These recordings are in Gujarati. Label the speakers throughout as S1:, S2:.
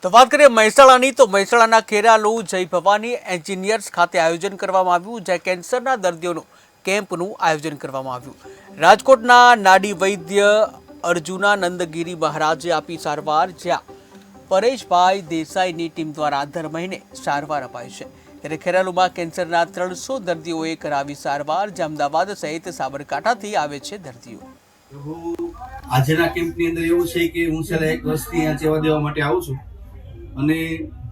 S1: તો વાત કરીએ મહેસાણાની તો મહેસાણાના ખેરાલુ જય ભવાની એન્જિનિયર્સ ખાતે આયોજન કરવામાં આવ્યું, જ્યાં કેન્સરના દર્દીઓનું કેમ્પનું આયોજન કરવામાં આવ્યું। રાજકોટના નાડી વૈદ્ય અર્જુનાનંદગીરી મહારાજે આપી સારવાર, જ્યાં પરેશભાઈ દેસાઈની ટીમ દ્વારા દર મહિને સારવાર અપાય છે। ત્યારે ખેરાલુમાં કેન્સરના 300 દર્દીઓએ કરાવી સારવાર, જે અમદાવાદ સહિત સાબરકાંઠાથી આવે છે દર્દીઓ।
S2: આજના કેમ્પની અંદર એવું છે કે હું છેલ્લા 1 વર્ષથી અહીંયા સેવા દેવા માટે આવું છું અને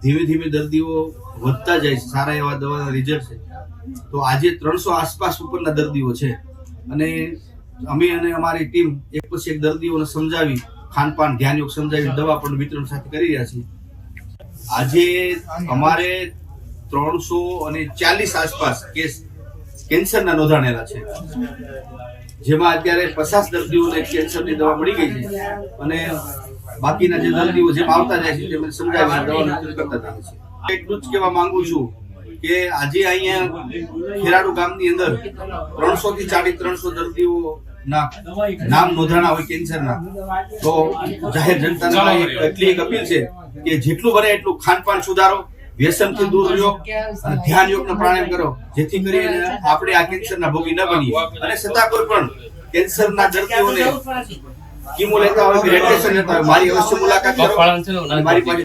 S2: ધીમે ધીમે દર્દીઓ વધતા જાય છે, સારા એવા દવાના રિઝલ્ટ છે। તો આજે 300 આસપાસ ઉપરના દર્દીઓ છે અને અમે અને અમારી ટીમ એક પછી એક દર્દીઓને સમજાવી, ખાનપાન ધ્યાન યોગ સમજાવી, દવા પણ વિતરણ સાથે કરી રહ્યા છીએ। આજે અમારે 340 આસપાસ કેસ કેન્સરના નોંધાણેલા છે, જેમાં અત્યારે 50 દર્દીઓને કેન્સરની દવા મળી ગઈ છે અને બાકીના જે દર્દીઓ જેમ આવતા જાય છે તેમને સમજાવીને દવાનું વિતરણ કરતા જાય છે। એટલું જ કહેવા માંગુ છું કે આજે અહીંયા ખેરાડુ ગામની અંદર 300 થી 300 દર્દીઓના નામ નોંધાણા હોય કેન્સરના। તો જાહેર જનતાને એટલી એક અપીલ છે કે જેટલું બને એટલું ખાનપાન સુધારો, વ્યસનથી દૂર રહ્યો અને ધ્યાન યોગનો પ્રાણાયામ કરો, જેથી કરીને આપણે આ કેન્સરના ભોગી ન બનીએ। અને છતાં કોઈ પણ કેન્સરના દર્દીઓને કીમો લેતા હોય, રેડિયેશન લેતા હોય, મારી અવશ્ય મુલાકાત કરો। મારી પાસે